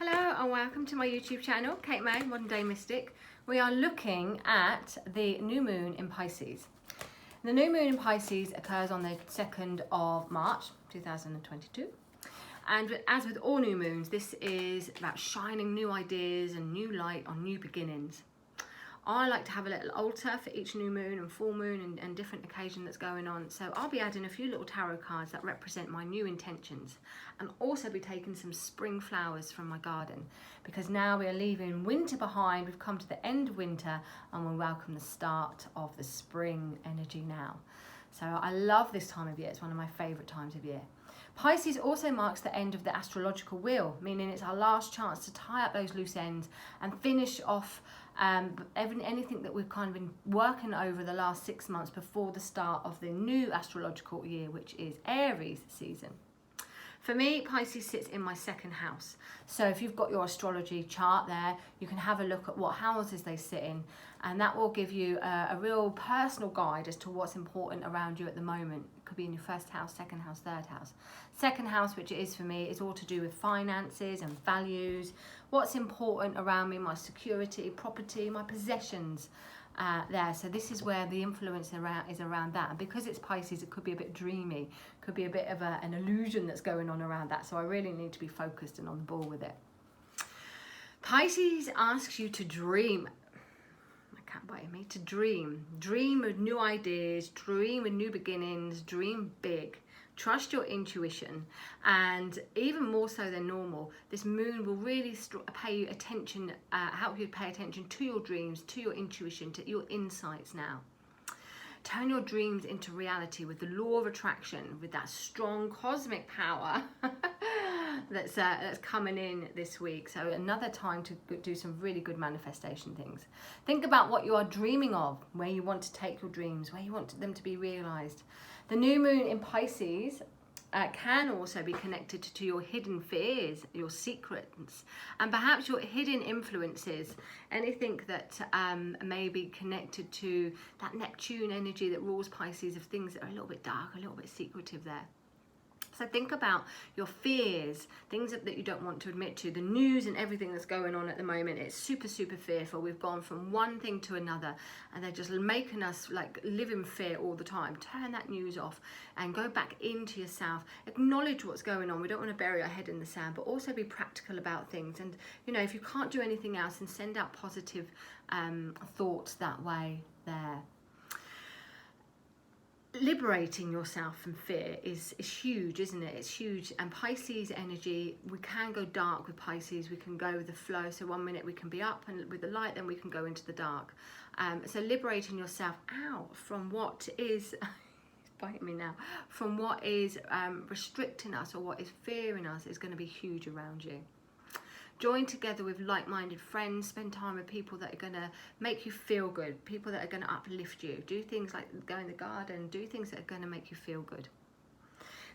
Hello and welcome to my YouTube channel, Kate May, Modern Day Mystic. We are looking at the new moon in Pisces. The new moon in Pisces occurs on the 2nd of March 2022. And as with all new moons, this is about shining new ideas and new light on new beginnings. I like to have a little altar for each new moon and full moon and different occasion that's going on. So I'll be adding a few little tarot cards that represent my new intentions, and also be taking some spring flowers from my garden, because now we are leaving winter behind. We've come to the end of winter and we welcome the start of the spring energy now. So I love this time of year. It's one of my favorite times of year. Pisces also marks the end of the astrological wheel, meaning it's our last chance to tie up those loose ends and finish off anything that we've kind of been working over the last 6 months before the start of the new astrological year, which is Aries season. For me, Pisces sits in my second house. So if you've got your astrology chart there, you can have a look at what houses they sit in, and that will give you a real personal guide as to what's important around you at the moment. It could be in your first house, second house, third house. Second house, which it is for me, is all to do with finances and values, what's important around me, my security, property, my possessions. There, so this is where the influence is around that, and because it's Pisces, it could be a bit dreamy, could be a bit of an illusion that's going on around that, so I really need to be focused and on the ball with it. Pisces asks you to dream. My cat biting me. To dream of new ideas, dream of new beginnings, dream big. Trust your intuition, and even more so than normal, this moon will really pay you attention, help you pay attention to your dreams, to your intuition, to your insights now. Turn your dreams into reality with the law of attraction, with that strong cosmic power that's coming in this week. So another time to do some really good manifestation things. Think about what you are dreaming of, where you want to take your dreams, where you want them to be realized. The new moon in Pisces can also be connected to your hidden fears, your secrets, and perhaps your hidden influences. Anything that may be connected to that Neptune energy that rules Pisces, of things that are a little bit dark, a little bit secretive there. So think about your fears, things that you don't want to admit to, the news and everything that's going on at the moment. It's super, super fearful. We've gone from one thing to another, and they're just making us like live in fear all the time. Turn that news off and go back into yourself. Acknowledge what's going on. We don't want to bury our head in the sand, but also be practical about things. And, you know, if you can't do anything else, then send out positive thoughts that way there. Liberating yourself from fear is huge, isn't it? It's huge. And Pisces energy, we can go dark with Pisces. We can go with the flow. So 1 minute we can be up and with the light, then we can go into the dark. So liberating yourself out from what is biting me now, from what is restricting us or what is fearing us, is going to be huge around you. Join together with like-minded friends. Spend time with people that are going to make you feel good, people that are going to uplift you. Do things like go in the garden, do things that are going to make you feel good.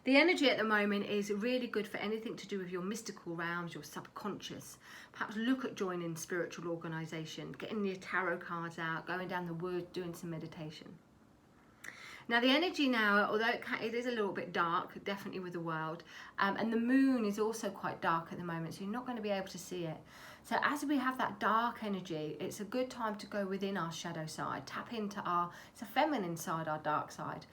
The energy at the moment is really good for anything to do with your mystical realms, your subconscious. Perhaps look at joining spiritual organisation, getting your tarot cards out, going down the wood, doing some meditation. Now the energy now, although it is a little bit dark, definitely with the world, and the moon is also quite dark at the moment, so you're not going to be able to see it. So as we have that dark energy, it's a good time to go within our shadow side, tap into it's a feminine side, our dark side,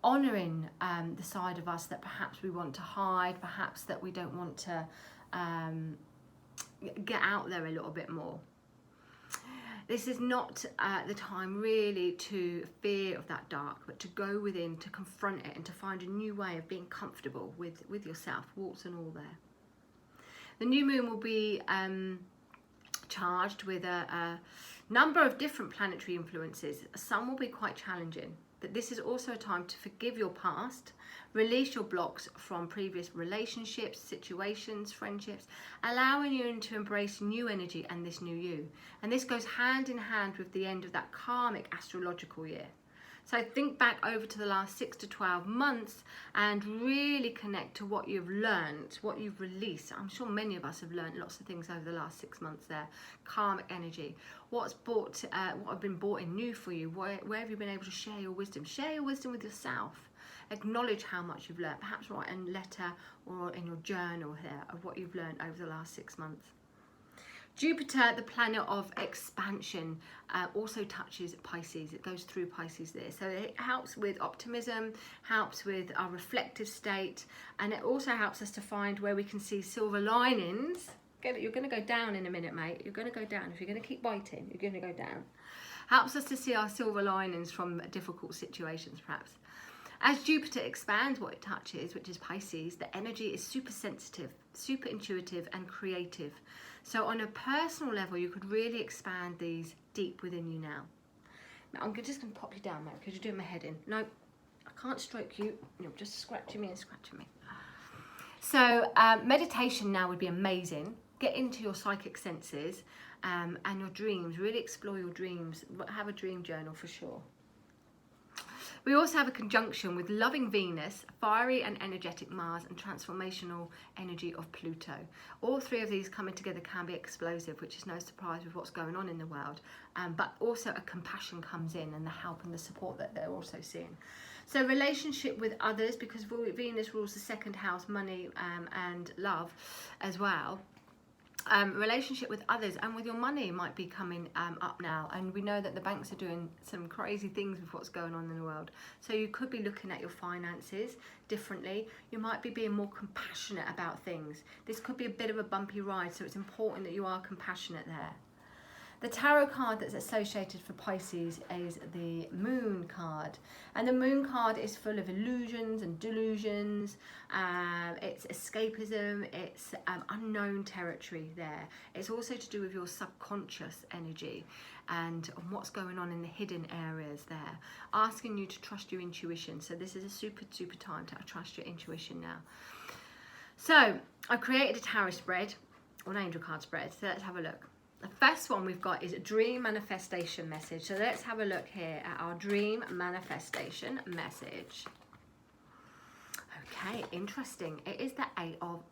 honouring the side of us that perhaps we want to hide, perhaps that we don't want to get out there a little bit more. This is not the time really to fear of that dark, but to go within, to confront it, and to find a new way of being comfortable with yourself, warts and all there. The new moon will be charged with a number of different planetary influences. Some will be quite challenging, but this is also a time to forgive your past, release your blocks from previous relationships, situations, friendships, allowing you to embrace new energy and this new you. And this goes hand in hand with the end of that karmic astrological year. So think back over to the last 6 to 12 months and really connect to what you've learned, what you've released. I'm sure many of us have learned lots of things over the last 6 months there. Karmic energy. What have been brought in new for you? Where have you been able to share your wisdom? Share your wisdom with yourself. Acknowledge how much you've learned. Perhaps write a letter or in your journal here of what you've learned over the last 6 months. Jupiter, the planet of expansion, also touches Pisces. It goes through Pisces there. So it helps with optimism, helps with our reflective state, and it also helps us to find where we can see silver linings. You're going to go down in a minute, mate. You're going to go down. If you're going to keep biting, you're going to go down. Helps us to see our silver linings from difficult situations, perhaps. As Jupiter expands what it touches, which is Pisces, the energy is super sensitive, super intuitive and creative. So on a personal level, you could really expand these deep within you now. Now I'm just going to pop you down, mate, because you're doing my head in. No, I can't stroke you. You're just scratching me and scratching me. So meditation now would be amazing. Get into your psychic senses and your dreams. Really explore your dreams. Have a dream journal for sure. We also have a conjunction with loving Venus, fiery and energetic Mars, and transformational energy of Pluto. All three of these coming together can be explosive, which is no surprise with what's going on in the world. But also a compassion comes in, and the help and the support that they're also seeing. So relationship with others, because Venus rules the second house, money and love as well. Relationship with others and with your money might be coming up now, and we know that the banks are doing some crazy things with what's going on in the world. So you could be looking at your finances differently. You might be being more compassionate about things. This could be a bit of a bumpy ride, so it's important that you are compassionate there. The tarot card that's associated for Pisces is the Moon card. And the Moon card is full of illusions and delusions. It's escapism, it's unknown territory there. It's also to do with your subconscious energy and what's going on in the hidden areas there. Asking you to trust your intuition. So this is a super time to trust your intuition now. So I've created a tarot spread, or an angel card spread. So let's have a look. The first one we've got is a dream manifestation message. So let's have a look here at our dream manifestation message. Okay, interesting. It is the Eight of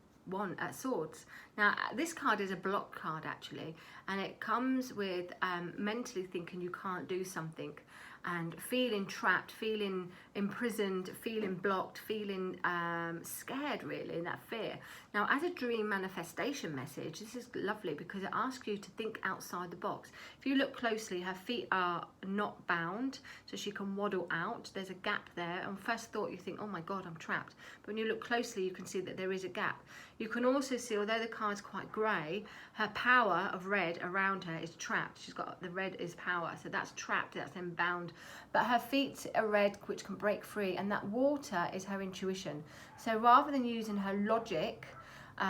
Swords. Now, this card is a block card actually, and it comes with mentally thinking you can't do something, and feeling trapped, feeling imprisoned, feeling blocked, feeling scared really, that fear. Now, as a dream manifestation message, this is lovely because it asks you to think outside the box. If you look closely, her feet are not bound, so she can waddle out. There's a gap there. On first thought, you think, oh my God, I'm trapped. But when you look closely, you can see that there is a gap. You can also see, although the card's quite grey, her power of red around her is trapped. She's got, the red is power, so that's trapped, that's then bound. But her feet are red, which can break free, and that water is her intuition. So rather than using her logic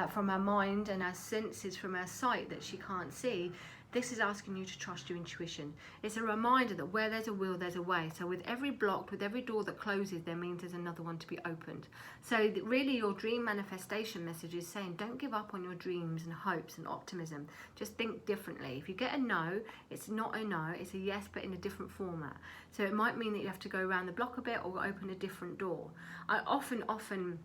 from her mind and her senses from her sight that she can't see, this is asking you to trust your intuition. It's a reminder that where there's a will, there's a way. So with every block, with every door that closes, there means there's another one to be opened. So really your dream manifestation message is saying, don't give up on your dreams and hopes and optimism. Just think differently. If you get a no, it's not a no, it's a yes, but in a different format. So it might mean that you have to go around the block a bit or open a different door. I often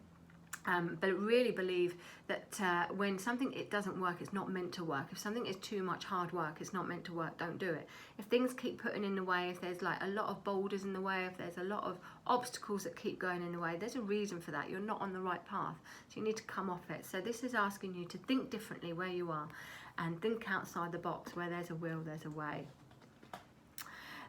but really believe that when something it doesn't work, it's not meant to work. If something is too much hard work, it's not meant to work, don't do it. If things keep putting in the way, if there's like a lot of boulders in the way, if there's a lot of obstacles that keep going in the way, there's a reason for that. You're not on the right path, so you need to come off it. So this is asking you to think differently where you are and think outside the box. Where there's a will, there's a way.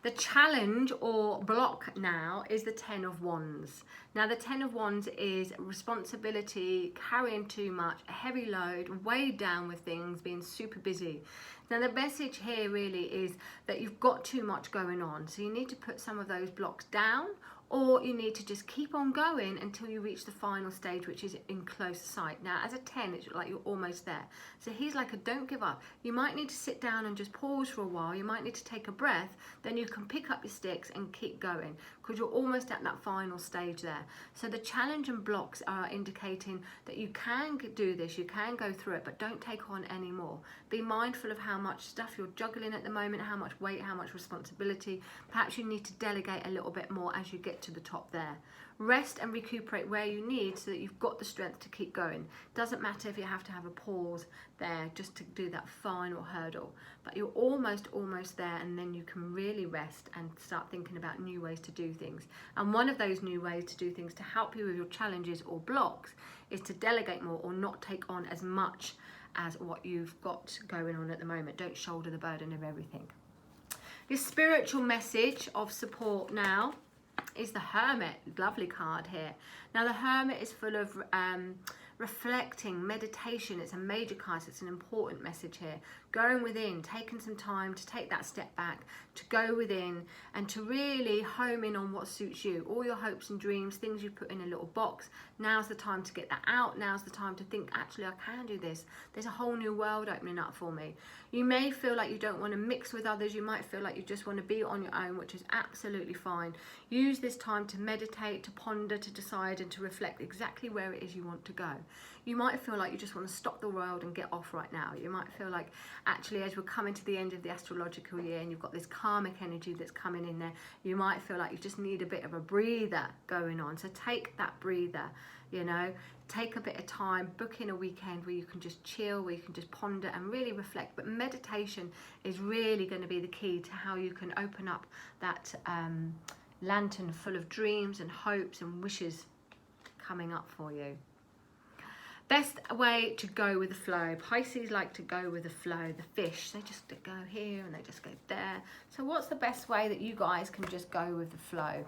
The challenge or block now is the Ten of Wands. Now the Ten of Wands is responsibility, carrying too much, a heavy load, weighed down with things, being super busy. Now the message here really is that you've got too much going on. So you need to put some of those blocks down, or you need to just keep on going until you reach the final stage, which is in close sight. Now, as a 10, it's like you're almost there. So he's like a don't give up. You might need to sit down and just pause for a while. You might need to take a breath. Then you can pick up your sticks and keep going because you're almost at that final stage there. So the challenge and blocks are indicating that you can do this, you can go through it, but don't take on any more. Be mindful of how much stuff you're juggling at the moment, how much weight, how much responsibility. Perhaps you need to delegate a little bit more as you get to the top there. Rest and recuperate where you need so that you've got the strength to keep going. Doesn't matter if you have to have a pause there just to do that final hurdle, but you're almost there, and then you can really rest and start thinking about new ways to do things. And one of those new ways to do things to help you with your challenges or blocks is to delegate more or not take on as much as what you've got going on at the moment. Don't shoulder the burden of everything. This spiritual message of support now is the Hermit. Lovely card here. Now the Hermit is full of reflecting, meditation. It's a major card, so it's an important message here. Going within, taking some time to take that step back, to go within and to really home in on what suits you. All your hopes and dreams, things you put in a little box. Now's the time to get that out. Now's the time to think, actually, I can do this. There's a whole new world opening up for me. You may feel like you don't want to mix with others. You might feel like you just want to be on your own, which is absolutely fine. Use this time to meditate, to ponder, to decide and to reflect exactly where it is you want to go. You might feel like you just want to stop the world and get off right now. You might feel like, actually, as we're coming to the end of the astrological year and you've got this karmic energy that's coming in there, you might feel like you just need a bit of a breather going on. So take that breather, you know, take a bit of time, book in a weekend where you can just chill, where you can just ponder and really reflect. But meditation is really going to be the key to how you can open up that lantern full of dreams and hopes and wishes coming up for you. Best way to go with the flow. Pisces like to go with the flow. The fish, they just go here and they just go there. So what's the best way that you guys can just go with the flow?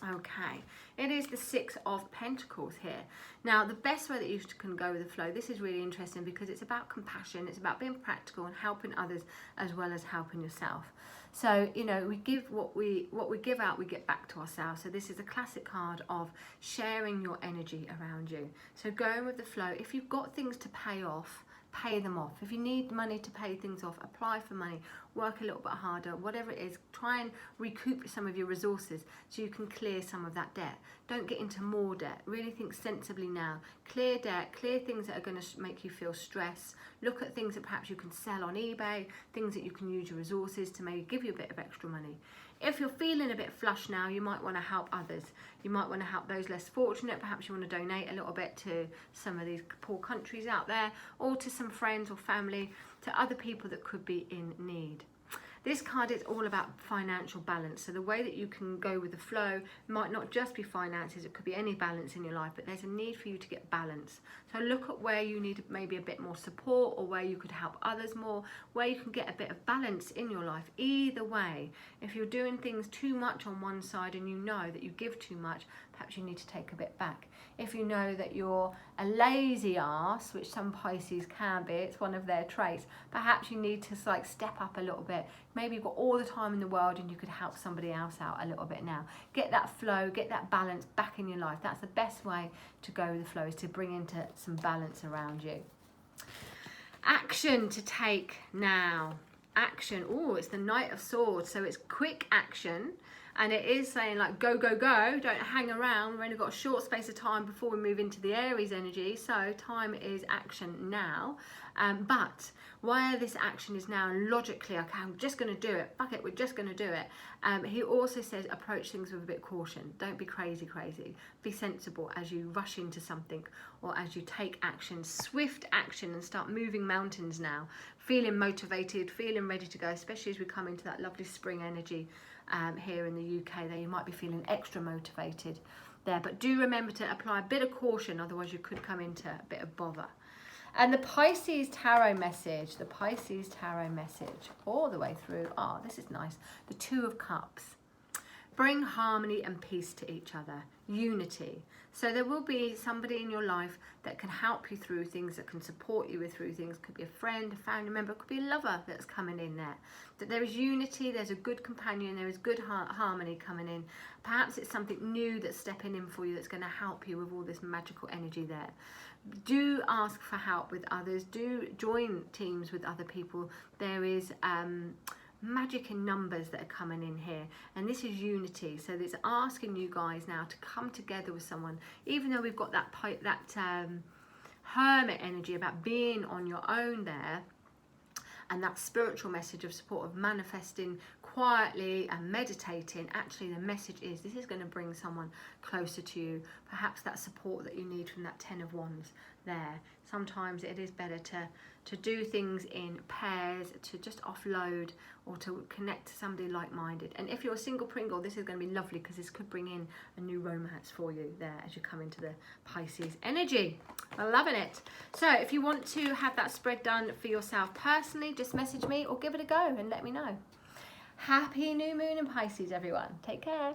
Okay, it is the Six of Pentacles here. Now, the best way that you can go with the flow, this is really interesting because it's about compassion, it's about being practical and helping others as well as helping yourself. So, you know, we give what we give out, we get back to ourselves. So this is a classic card of sharing your energy around you. So going with the flow, if you've got things to pay off, pay them off. If you need money to pay things off, apply for money, work a little bit harder, whatever it is, try and recoup some of your resources so you can clear some of that debt. Don't get into more debt. Really think sensibly now. Clear debt, clear things that are going to make you feel stress. Look at things that perhaps you can sell on eBay, things that you can use your resources to maybe give you a bit of extra money. If you're feeling a bit flush now, you might want to help others. You might want to help those less fortunate. Perhaps you want to donate a little bit to some of these poor countries out there, or to some friends or family, to other people that could be in need. This card is all about financial balance. So the way that you can go with the flow might not just be finances, it could be any balance in your life, but there's a need for you to get balance. So look at where you need maybe a bit more support, or where you could help others more, where you can get a bit of balance in your life. Either way, if you're doing things too much on one side and you know that you give too much, perhaps you need to take a bit back. If you know that you're a lazy ass, which some Pisces can be, it's one of their traits, perhaps you need to like step up a little bit. Maybe you've got all the time in the world and you could help somebody else out a little bit now. Get that flow, get that balance back in your life. That's the best way to go with the flow, is to bring into some balance around you. Action to take now. Action. Oh, it's the Knight of Swords, so it's quick action. And it is saying like, go, go, go. Don't hang around. We've only got a short space of time before we move into the Aries energy. So time is action now. But why this action is now logically, okay, I'm just going to do it. Fuck it, we're just going to do it. He also says approach things with a bit of caution. Don't be crazy. Be sensible as you rush into something, or as you take action, swift action, and start moving mountains now. Feeling motivated, feeling ready to go, especially as we come into that lovely spring energy. Here in the UK, there you might be feeling extra motivated there, but do remember to apply a bit of caution, otherwise you could come into a bit of bother. And the Pisces Tarot message, all the way through, oh, this is nice, the Two of Cups. Bring harmony and peace to each other, unity. So there will be somebody in your life that can help you through things, that can support you through things. Could be a friend, a family member, it could be a lover that's coming in there. That there is unity, there's a good companion, there is good harmony coming in. Perhaps it's something new that's stepping in for you that's going to help you with all this magical energy there. Do ask for help with others. Do join teams with other people. There is magic in numbers that are coming in here, and this is unity. So it's asking you guys now to come together with someone, even though we've got that Hermit energy about being on your own there, and that spiritual message of support, of manifesting quietly and meditating. Actually, the message is this is going to bring someone closer to you. Perhaps that support that you need from that Ten of Wands. there. Sometimes it is better to do things in pairs, to just offload or to connect to somebody like-minded. And if you're a single Pringle, this is going to be lovely because this could bring in a new romance for you there as you come into the Pisces energy. I'm loving it. So if you want to have that spread done for yourself personally, just message me or give it a go and let me know. Happy new moon in Pisces, everyone. Take care.